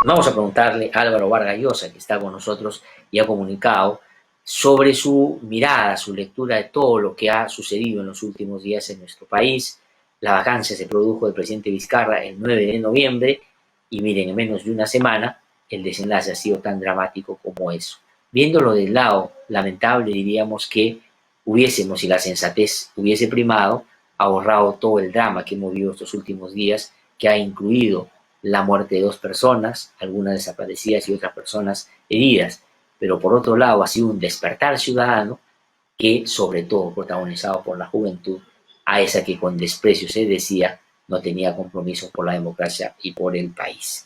Vamos a preguntarle a Álvaro Vargas Llosa, que está con nosotros y ha comunicado, sobre su mirada, su lectura de todo lo que ha sucedido en los últimos días en nuestro país. La vacancia se produjo del presidente Vizcarra el 9 de noviembre y miren, en menos de una semana el desenlace ha sido tan dramático como eso. Viéndolo del lado lamentable, diríamos que hubiésemos, si la sensatez hubiese primado, ahorrado todo el drama que hemos vivido estos últimos días, que ha incluido la muerte de 2 personas, algunas desaparecidas y otras personas heridas. Pero por otro lado ha sido un despertar ciudadano que, sobre todo protagonizado por la juventud, a esa que con desprecio se decía no tenía compromiso por la democracia y por el país.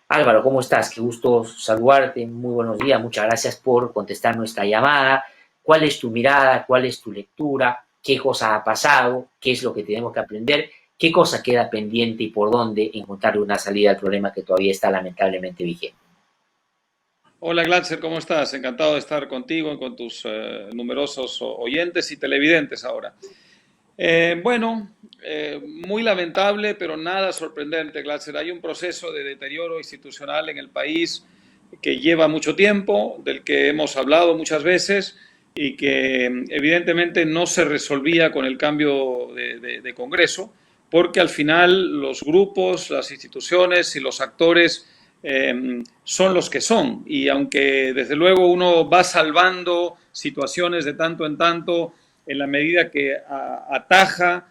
Álvaro, ¿cómo estás? Qué gusto saludarte, muy buenos días, muchas gracias por contestar nuestra llamada. ¿Cuál es tu mirada? ¿Cuál es tu lectura? ¿Qué cosa ha pasado? ¿Qué es lo que tenemos que aprender? ¿Qué cosa queda pendiente y por dónde encontrarle una salida al problema que todavía está lamentablemente vigente? Hola Glatzer, ¿cómo estás? Encantado de estar contigo y con tus numerosos oyentes y televidentes ahora. Muy lamentable, pero nada sorprendente, Glatzer. Hay un proceso de deterioro institucional en el país que lleva mucho tiempo, del que hemos hablado muchas veces y que evidentemente no se resolvía con el cambio de Congreso, porque al final los grupos, las instituciones y los actores son los que son. Y aunque desde luego uno va salvando situaciones de tanto en tanto en la medida que ataja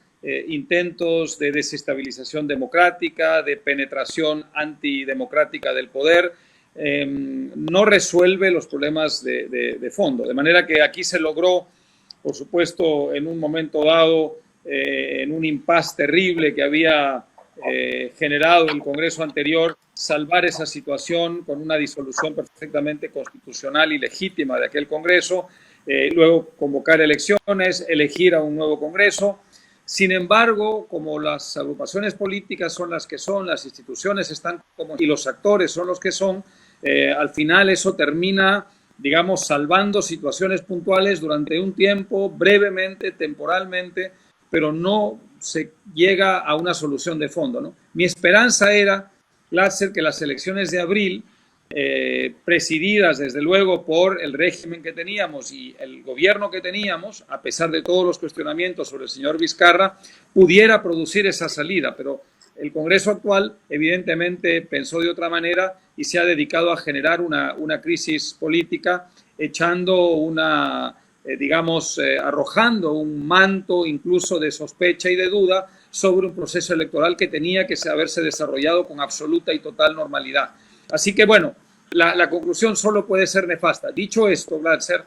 intentos de desestabilización democrática, de penetración antidemocrática del poder, no resuelve los problemas de fondo. De manera que aquí se logró, por supuesto, en un momento dado, en un impasse terrible que había generado el Congreso anterior, salvar esa situación con una disolución perfectamente constitucional y legítima de aquel Congreso, luego convocar elecciones, elegir a un nuevo Congreso. Sin embargo, como las agrupaciones políticas son las que son, las instituciones están como y los actores son los que son, al final eso termina, digamos, salvando situaciones puntuales durante un tiempo, brevemente, temporalmente, pero no se llega a una solución de fondo, ¿no? Mi esperanza era, Glatzer, que las elecciones de abril, presididas desde luego por el régimen que teníamos y el gobierno que teníamos, a pesar de todos los cuestionamientos sobre el señor Vizcarra, pudiera producir esa salida, pero el Congreso actual evidentemente pensó de otra manera y se ha dedicado a generar una crisis política, echando arrojando un manto incluso de sospecha y de duda sobre un proceso electoral que tenía que haberse desarrollado con absoluta y total normalidad. Así que, bueno, la conclusión solo puede ser nefasta. Dicho esto, Glatzer,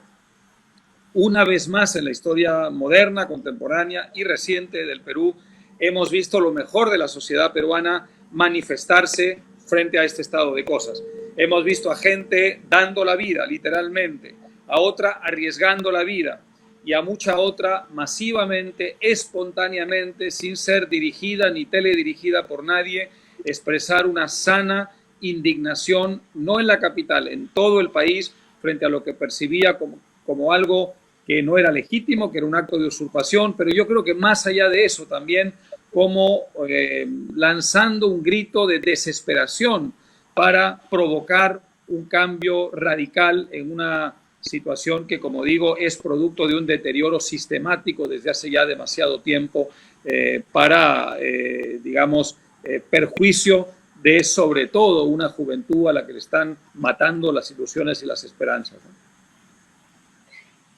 una vez más en la historia moderna, contemporánea y reciente del Perú, hemos visto lo mejor de la sociedad peruana manifestarse frente a este estado de cosas. Hemos visto a gente dando la vida, literalmente, a otra arriesgando la vida y a mucha otra masivamente, espontáneamente, sin ser dirigida ni teledirigida por nadie, expresar una sana indignación, no en la capital, en todo el país, frente a lo que percibía como algo que no era legítimo, que era un acto de usurpación, pero yo creo que más allá de eso también como lanzando un grito de desesperación para provocar un cambio radical en una situación que, como digo, es producto de un deterioro sistemático desde hace ya demasiado tiempo perjuicio de, sobre todo, una juventud a la que le están matando las ilusiones y las esperanzas, ¿no?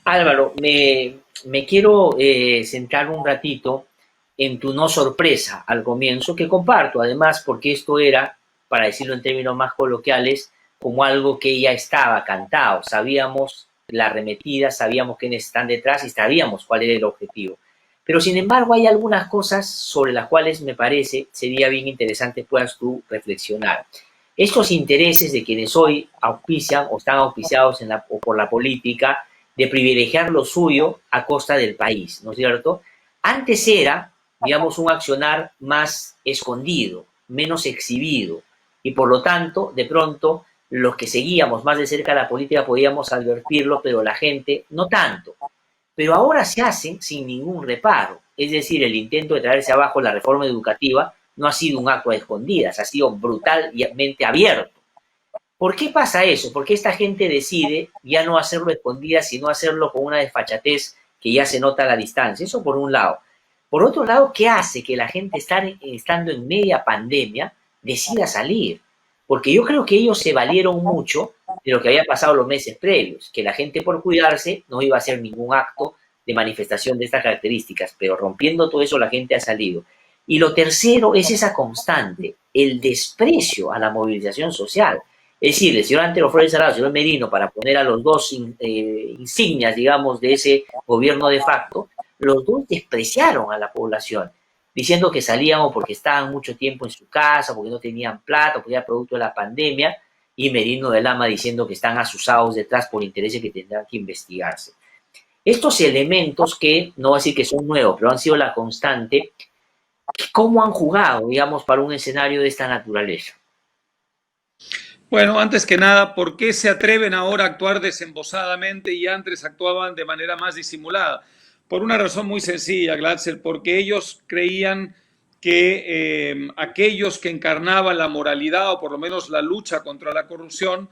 Álvaro, me quiero centrar un ratito en tu no sorpresa al comienzo, que comparto además porque esto era, para decirlo en términos más coloquiales, como algo que ya estaba cantado. Sabíamos la arremetida, sabíamos quiénes están detrás y sabíamos cuál era el objetivo. Pero sin embargo hay algunas cosas sobre las cuales me parece sería bien interesante puedas tú reflexionar. Estos intereses de quienes hoy auspician o están auspiciados o por la política de privilegiar lo suyo a costa del país, ¿no es cierto? Antes era, digamos, un accionar más escondido, menos exhibido, y por lo tanto, de pronto, los que seguíamos más de cerca la política podíamos advertirlo, pero la gente no tanto. Pero ahora se hacen sin ningún reparo, es decir, el intento de traerse abajo la reforma educativa no ha sido un acto de escondidas, ha sido brutalmente abierto. ¿Por qué pasa eso? Porque esta gente decide ya no hacerlo escondida, sino hacerlo con una desfachatez que ya se nota a la distancia. Eso por un lado. Por otro lado, ¿qué hace que la gente estando en media pandemia decida salir? Porque yo creo que ellos se valieron mucho de lo que había pasado los meses previos, que la gente por cuidarse no iba a hacer ningún acto de manifestación de estas características, pero rompiendo todo eso la gente ha salido. Y lo tercero es esa constante, el desprecio a la movilización social. Es decir, el señor Antero Flores Alvarado, el señor Merino, para poner a los dos insignias, digamos, de ese gobierno de facto, los dos despreciaron a la población, diciendo que salían o porque estaban mucho tiempo en su casa, porque no tenían plata, porque era producto de la pandemia, y Merino de Lama diciendo que están asusados detrás por intereses que tendrán que investigarse. Estos elementos que, no voy a decir que son nuevos, pero han sido la constante, ¿cómo han jugado, digamos, para un escenario de esta naturaleza? Bueno, antes que nada, ¿por qué se atreven ahora a actuar desembosadamente y antes actuaban de manera más disimulada? Por una razón muy sencilla, Glatzel, porque ellos creían que aquellos que encarnaban la moralidad o por lo menos la lucha contra la corrupción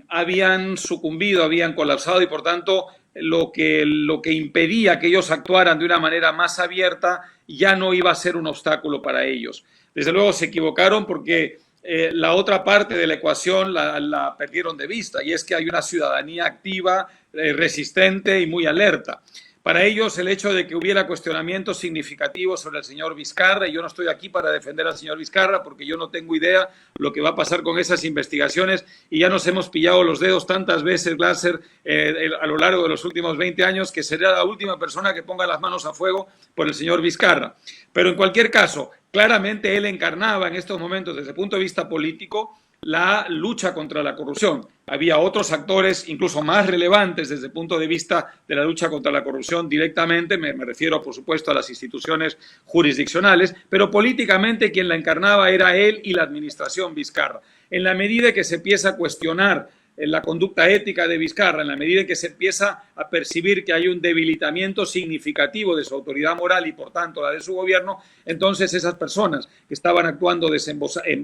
habían sucumbido, habían colapsado y por tanto lo que impedía que ellos actuaran de una manera más abierta ya no iba a ser un obstáculo para ellos. Desde luego se equivocaron porque la otra parte de la ecuación la perdieron de vista y es que hay una ciudadanía activa, resistente y muy alerta. Para ellos el hecho de que hubiera cuestionamientos significativos sobre el señor Vizcarra, y yo no estoy aquí para defender al señor Vizcarra porque yo no tengo idea lo que va a pasar con esas investigaciones y ya nos hemos pillado los dedos tantas veces, Glasser, a lo largo de los últimos 20 años, que será la última persona que ponga las manos a fuego por el señor Vizcarra. Pero en cualquier caso, claramente él encarnaba en estos momentos, desde el punto de vista político, la lucha contra la corrupción. Había otros actores incluso más relevantes desde el punto de vista de la lucha contra la corrupción directamente, me refiero por supuesto a las instituciones jurisdiccionales, pero políticamente quien la encarnaba era él y la administración Vizcarra. En la medida que se empieza a cuestionar la conducta ética de Vizcarra, en la medida en que se empieza a percibir que hay un debilitamiento significativo de su autoridad moral y por tanto la de su gobierno, entonces esas personas que estaban actuando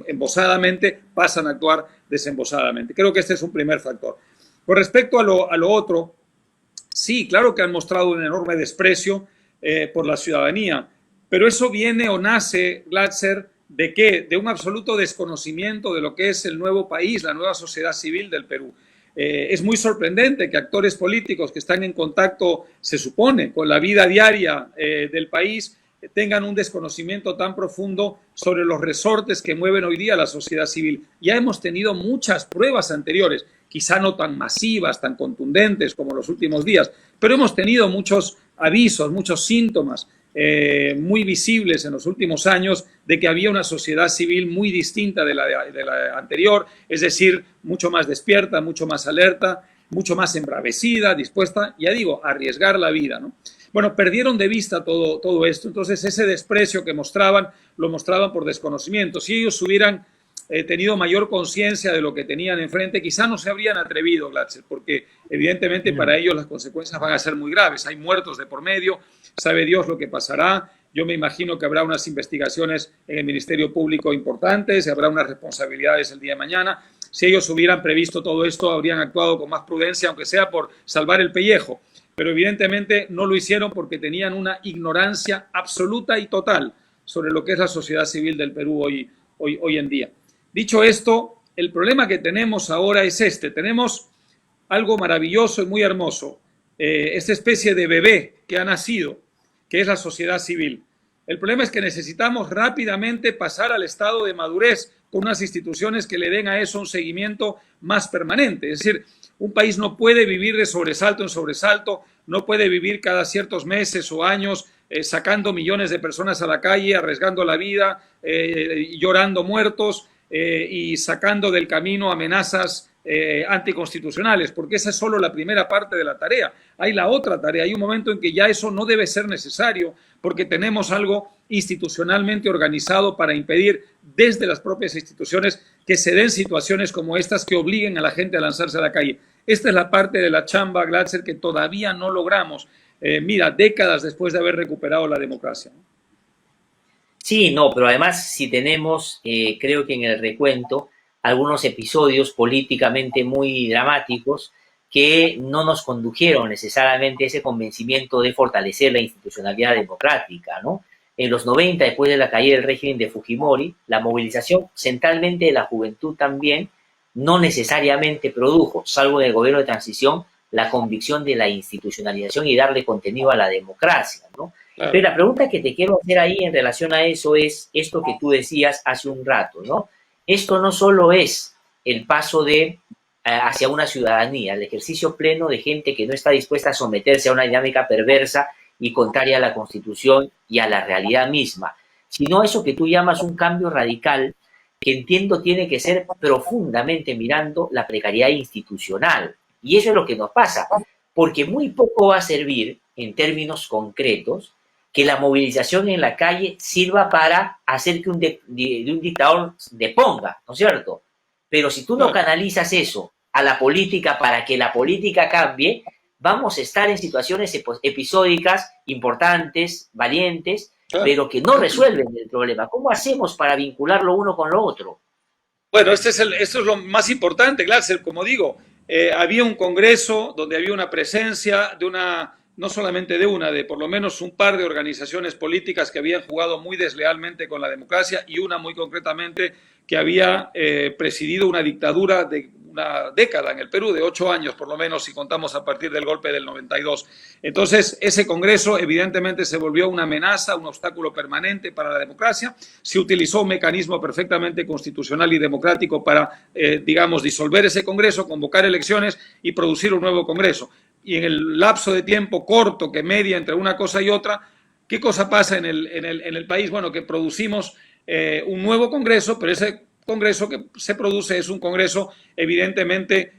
embosadamente pasan a actuar desembosadamente. Creo que este es un primer factor. Con respecto a lo otro, sí, claro que han mostrado un enorme desprecio por la ciudadanía, pero eso viene o nace, Glatzer, ¿de qué? De un absoluto desconocimiento de lo que es el nuevo país, la nueva sociedad civil del Perú. Es muy sorprendente que actores políticos que están en contacto, se supone, con la vida diaria del país, tengan un desconocimiento tan profundo sobre los resortes que mueven hoy día la sociedad civil. Ya hemos tenido muchas pruebas anteriores, quizá no tan masivas, tan contundentes como los últimos días, pero hemos tenido muchos avisos, muchos síntomas muy visibles en los últimos años de que había una sociedad civil muy distinta de la anterior, es decir, mucho más despierta, mucho más alerta, mucho más embravecida, dispuesta, ya digo, a arriesgar la vida, ¿no? Bueno, perdieron de vista todo esto, entonces ese desprecio que mostraban, lo mostraban por desconocimiento. Si ellos hubieran tenido mayor conciencia de lo que tenían enfrente, quizá no se habrían atrevido, Glatzel, porque evidentemente para ellos las consecuencias van a ser muy graves. Hay muertos de por medio, sabe Dios lo que pasará. Yo me imagino que habrá unas investigaciones en el Ministerio Público importantes, habrá unas responsabilidades el día de mañana. Si ellos hubieran previsto todo esto, habrían actuado con más prudencia, aunque sea por salvar el pellejo. Pero evidentemente no lo hicieron porque tenían una ignorancia absoluta y total sobre lo que es la sociedad civil del Perú hoy en día. Dicho esto, el problema que tenemos ahora es este. Tenemos algo maravilloso y muy hermoso, esta especie de bebé que ha nacido, que es la sociedad civil. El problema es que necesitamos rápidamente pasar al estado de madurez con unas instituciones que le den a eso un seguimiento más permanente. Es decir, un país no puede vivir de sobresalto en sobresalto, no puede vivir cada ciertos meses o años sacando millones de personas a la calle, arriesgando la vida, llorando muertos y sacando del camino amenazas anticonstitucionales, porque esa es solo la primera parte de la tarea. Hay la otra tarea, hay un momento en que ya eso no debe ser necesario, porque tenemos algo institucionalmente organizado para impedir desde las propias instituciones que se den situaciones como estas que obliguen a la gente a lanzarse a la calle. Esta es la parte de la chamba, Glatzer, que todavía no logramos, mira, décadas después de haber recuperado la democracia. Sí, no, pero además si tenemos, creo que en el recuento algunos episodios políticamente muy dramáticos que no nos condujeron necesariamente a ese convencimiento de fortalecer la institucionalidad democrática, ¿no? En los 90, después de la caída del régimen de Fujimori, la movilización centralmente de la juventud también no necesariamente produjo, salvo en el gobierno de transición, la convicción de la institucionalización y darle contenido a la democracia, ¿no? Claro. Pero la pregunta que te quiero hacer ahí en relación a eso es esto que tú decías hace un rato, ¿no? Esto no solo es el paso de hacia una ciudadanía, el ejercicio pleno de gente que no está dispuesta a someterse a una dinámica perversa y contraria a la Constitución y a la realidad misma, sino eso que tú llamas un cambio radical que entiendo tiene que ser profundamente mirando la precariedad institucional. Y eso es lo que nos pasa, porque muy poco va a servir en términos concretos que la movilización en la calle sirva para hacer que un dictador deponga, ¿no es cierto? Pero si tú no canalizas eso a la política para que la política cambie, vamos a estar en situaciones episódicas importantes, valientes, pero que no resuelven el problema. ¿Cómo hacemos para vincular lo uno con lo otro? Bueno, esto es lo más importante, Glatzel. Como digo, había un congreso donde había una presencia de no solamente de por lo menos un par de organizaciones políticas que habían jugado muy deslealmente con la democracia y una muy concretamente que había presidido una dictadura de una década en el Perú, de 8 años por lo menos, si contamos a partir del golpe del 92. Entonces, ese Congreso evidentemente se volvió una amenaza, un obstáculo permanente para la democracia. Se utilizó un mecanismo perfectamente constitucional y democrático para, digamos, disolver ese Congreso, convocar elecciones y producir un nuevo Congreso. Y en el lapso de tiempo corto que media entre una cosa y otra, ¿qué cosa pasa en el país? Bueno, que producimos un nuevo Congreso, pero ese Congreso que se produce es un Congreso evidentemente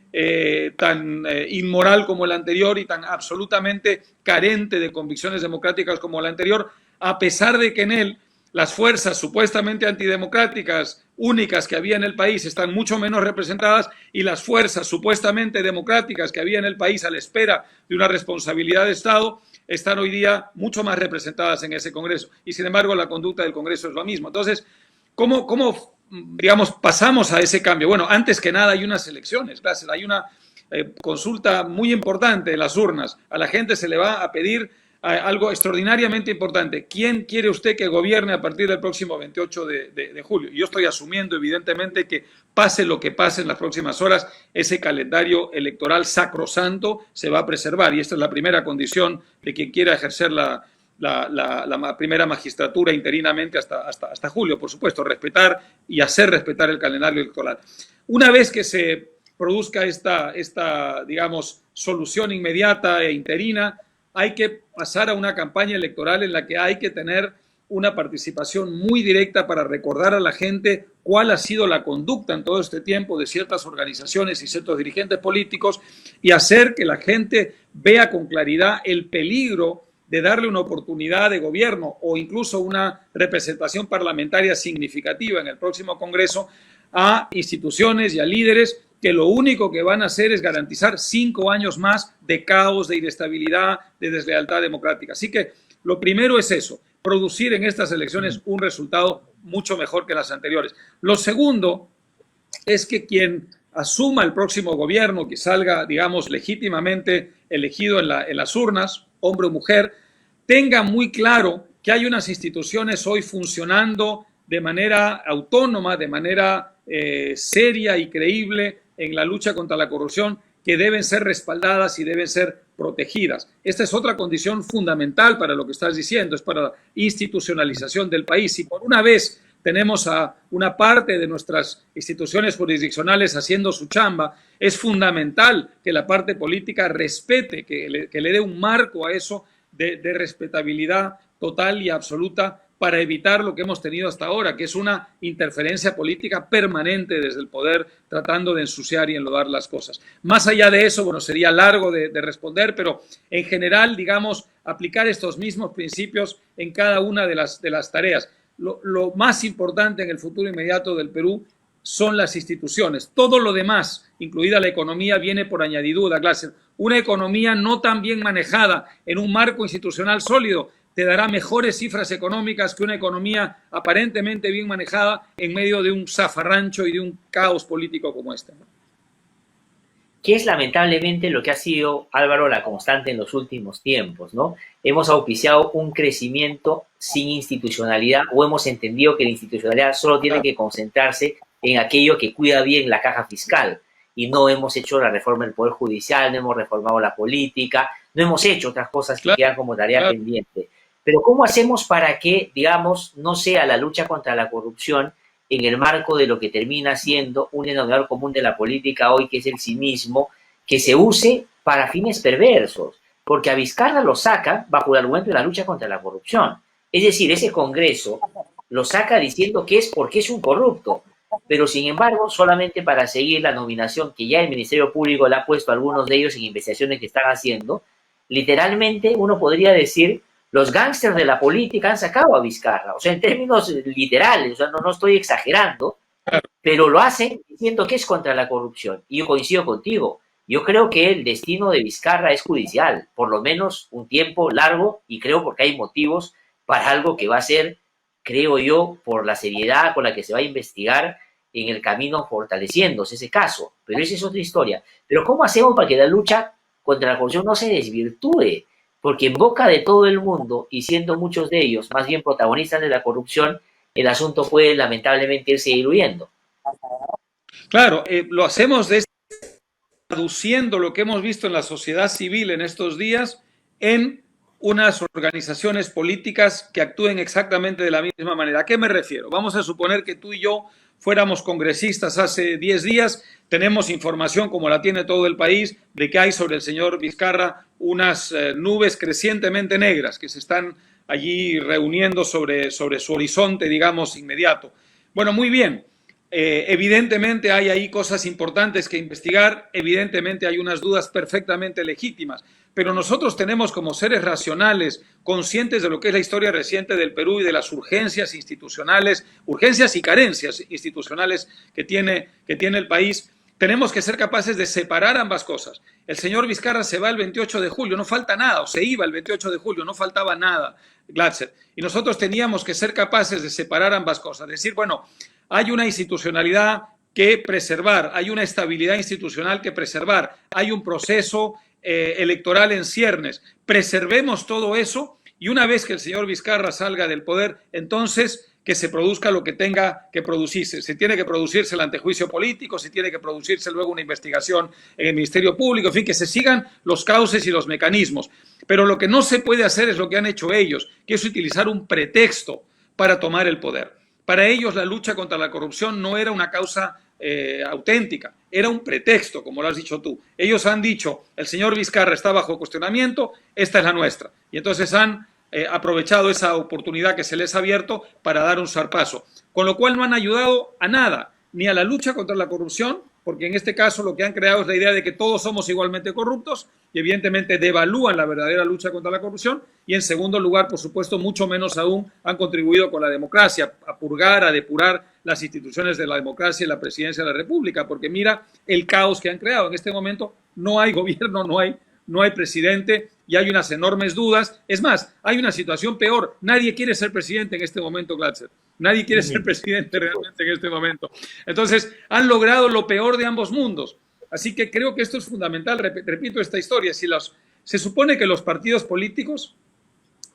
tan inmoral como el anterior y tan absolutamente carente de convicciones democráticas como el anterior, a pesar de que en él las fuerzas supuestamente antidemocráticas únicas que había en el país están mucho menos representadas y las fuerzas supuestamente democráticas que había en el país a la espera de una responsabilidad de Estado están hoy día mucho más representadas en ese Congreso. Y sin embargo la conducta del Congreso es lo mismo. Entonces, ¿cómo digamos, pasamos a ese cambio? Bueno, antes que nada hay unas elecciones, gracias. Hay una consulta muy importante en las urnas. A la gente se le va a pedir algo extraordinariamente importante. ¿Quién quiere usted que gobierne a partir del próximo 28 de julio? Yo estoy asumiendo, evidentemente, que pase lo que pase en las próximas horas, ese calendario electoral sacrosanto se va a preservar. Y esta es la primera condición de quien quiera ejercer la primera magistratura interinamente hasta julio, por supuesto, respetar y hacer respetar el calendario electoral. Una vez que se produzca esta digamos, solución inmediata e interina, hay que pasar a una campaña electoral en la que hay que tener una participación muy directa para recordar a la gente cuál ha sido la conducta en todo este tiempo de ciertas organizaciones y ciertos dirigentes políticos y hacer que la gente vea con claridad el peligro de darle una oportunidad de gobierno o incluso una representación parlamentaria significativa en el próximo Congreso a instituciones y a líderes que lo único que van a hacer es garantizar 5 años más de caos, de inestabilidad, de deslealtad democrática. Así que lo primero es eso, producir en estas elecciones un resultado mucho mejor que las anteriores. Lo segundo es que quien asuma el próximo gobierno, que salga, digamos, legítimamente elegido en las urnas, hombre o mujer, tenga muy claro que hay unas instituciones hoy funcionando de manera autónoma, de manera seria y creíble en la lucha contra la corrupción, que deben ser respaldadas y deben ser protegidas. Esta es otra condición fundamental para lo que estás diciendo, es para la institucionalización del país. Si por una vez tenemos a una parte de nuestras instituciones jurisdiccionales haciendo su chamba, es fundamental que la parte política respete, que le dé un marco a eso de respetabilidad total y absoluta para evitar lo que hemos tenido hasta ahora, que es una interferencia política permanente desde el poder tratando de ensuciar y enlodar las cosas. Más allá de eso, bueno, sería largo de responder, pero en general, digamos, aplicar estos mismos principios en cada una de las tareas. Lo más importante en el futuro inmediato del Perú son las instituciones. Todo lo demás, incluida la economía, viene por añadidura, Glatzel. Una economía no tan bien manejada en un marco institucional sólido te dará mejores cifras económicas que una economía aparentemente bien manejada en medio de un zafarrancho y de un caos político como este, ¿no? Que es lamentablemente lo que ha sido, Álvaro, la constante en los últimos tiempos, ¿no? Hemos auspiciado un crecimiento sin institucionalidad o hemos entendido que la institucionalidad solo tiene que concentrarse en aquello que cuida bien la caja fiscal y no hemos hecho la reforma del Poder Judicial, no hemos reformado la política, no hemos hecho otras cosas que Claro, quedan como tarea claro. pendiente. Pero ¿cómo hacemos para que, digamos, no sea la lucha contra la corrupción en el marco de lo que termina siendo un denominador común de la política hoy, que es el cinismo, que se use para fines perversos? Porque a Vizcarra lo saca bajo el argumento de la lucha contra la corrupción. Es decir, ese Congreso lo saca diciendo que es porque es un corrupto, pero sin embargo, solamente para seguir la nominación que ya el Ministerio Público le ha puesto a algunos de ellos en investigaciones que están haciendo, literalmente uno podría decir, los gángsters de la política han sacado a Vizcarra, o sea, en términos literales, o sea, no estoy exagerando, pero lo hacen diciendo que es contra la corrupción. Y yo coincido contigo, yo creo que el destino de Vizcarra es judicial, por lo menos un tiempo largo, y creo porque hay motivos para algo que va a ser, creo yo, por la seriedad con la que se va a investigar en el camino fortaleciéndose ese caso. Pero esa es otra historia. Pero ¿cómo hacemos para que la lucha contra la corrupción no se desvirtúe? Porque en boca de todo el mundo, y siendo muchos de ellos más bien protagonistas de la corrupción, el asunto puede lamentablemente irse diluyendo. Claro, lo hacemos traduciendo lo que hemos visto en la sociedad civil en estos días en unas organizaciones políticas que actúen exactamente de la misma manera. ¿A qué me refiero? Vamos a suponer que tú y yo fuéramos congresistas hace 10 días, tenemos información, como la tiene todo el país, de que hay sobre el señor Vizcarra unas nubes crecientemente negras que se están allí reuniendo sobre su horizonte, digamos, inmediato. Bueno, muy bien. Evidentemente hay ahí cosas importantes que investigar, evidentemente hay unas dudas perfectamente legítimas, pero nosotros tenemos como seres racionales, conscientes de lo que es la historia reciente del Perú y de las urgencias institucionales, urgencias y carencias institucionales que tiene el país, tenemos que ser capaces de separar ambas cosas. El señor Vizcarra se va el 28 de julio, no falta nada, o se iba el 28 de julio, no faltaba nada, Glatzer. Y nosotros teníamos que ser capaces de separar ambas cosas, decir, bueno, hay una institucionalidad que preservar, hay una estabilidad institucional que preservar, hay un proceso electoral en ciernes. Preservemos todo eso y una vez que el señor Vizcarra salga del poder, entonces que se produzca lo que tenga que producirse. Se tiene que producirse el antejuicio político, se tiene que producirse luego una investigación en el Ministerio Público, en fin, que se sigan los cauces y los mecanismos. Pero lo que no se puede hacer es lo que han hecho ellos, que es utilizar un pretexto para tomar el poder. Para ellos la lucha contra la corrupción no era una causa auténtica, era un pretexto, como lo has dicho tú. Ellos han dicho, el señor Vizcarra está bajo cuestionamiento, esta es la nuestra. Y entonces han aprovechado esa oportunidad que se les ha abierto para dar un zarpazo. Con lo cual no han ayudado a nada, ni a la lucha contra la corrupción, porque en este caso lo que han creado es la idea de que todos somos igualmente corruptos y evidentemente devalúan la verdadera lucha contra la corrupción y en segundo lugar, por supuesto, mucho menos aún han contribuido con la democracia, a purgar, a depurar las instituciones de la democracia y la presidencia de la República, porque mira el caos que han creado. En este momento no hay gobierno, no hay presidente y hay unas enormes dudas. Es más, hay una situación peor. Nadie quiere ser presidente en este momento, Glatzer. Nadie quiere ser presidente realmente en este momento. Entonces, han logrado lo peor de ambos mundos. Así que creo que esto es fundamental. Repito esta historia. Se supone que los partidos políticos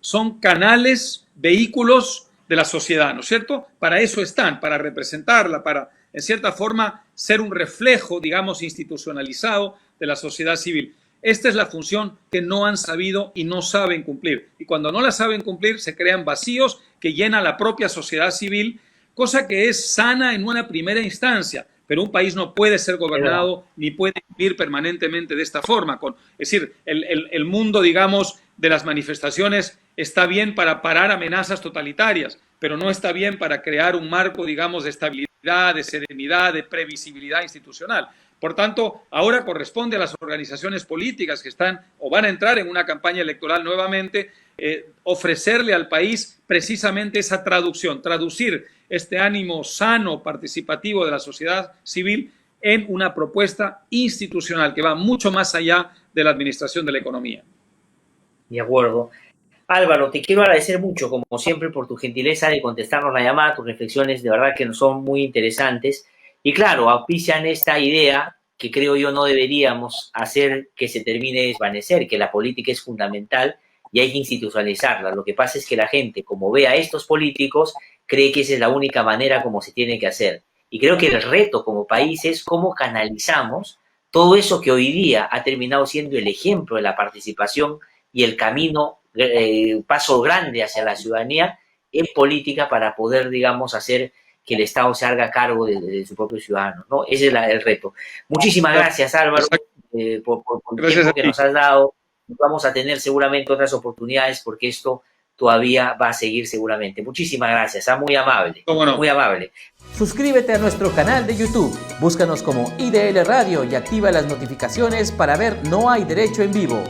son canales, vehículos de la sociedad, ¿no es cierto? Para eso están, para representarla, para, en cierta forma, ser un reflejo, digamos, institucionalizado de la sociedad civil. Esta es la función que no han sabido y no saben cumplir. Y cuando no la saben cumplir, se crean vacíos que llena la propia sociedad civil, cosa que es sana en una primera instancia. Pero un país no puede ser gobernado ni puede vivir permanentemente de esta forma. Es decir, el mundo, digamos, de las manifestaciones está bien para parar amenazas totalitarias, pero no está bien para crear un marco, digamos, de estabilidad, de serenidad, de previsibilidad institucional. Por tanto, ahora corresponde a las organizaciones políticas que están o van a entrar en una campaña electoral nuevamente, ofrecerle al país precisamente esa traducción, traducir este ánimo sano, participativo de la sociedad civil en una propuesta institucional que va mucho más allá de la administración de la economía. De acuerdo. Álvaro, te quiero agradecer mucho, como siempre, por tu gentileza de contestarnos la llamada, tus reflexiones de verdad que nos son muy interesantes. Y claro, auspician esta idea que creo yo no deberíamos hacer que se termine de desvanecer, que la política es fundamental y hay que institucionalizarla. Lo que pasa es que la gente, como ve a estos políticos, cree que esa es la única manera como se tiene que hacer. Y creo que el reto como país es cómo canalizamos todo eso que hoy día ha terminado siendo el ejemplo de la participación y el camino, paso grande hacia la ciudadanía en política para poder, digamos, hacer que el Estado se haga cargo de su propio ciudadano, ¿no? Ese es el reto. Muchísimas gracias, Álvaro, por el Gracias tiempo a que ti. nos has dado. Vamos a tener seguramente otras oportunidades porque esto todavía va a seguir seguramente. Muchísimas gracias, muy amable, ¿Cómo no? muy amable. Suscríbete a nuestro canal de YouTube, búscanos como IDL Radio y activa las notificaciones para ver No hay Derecho en Vivo.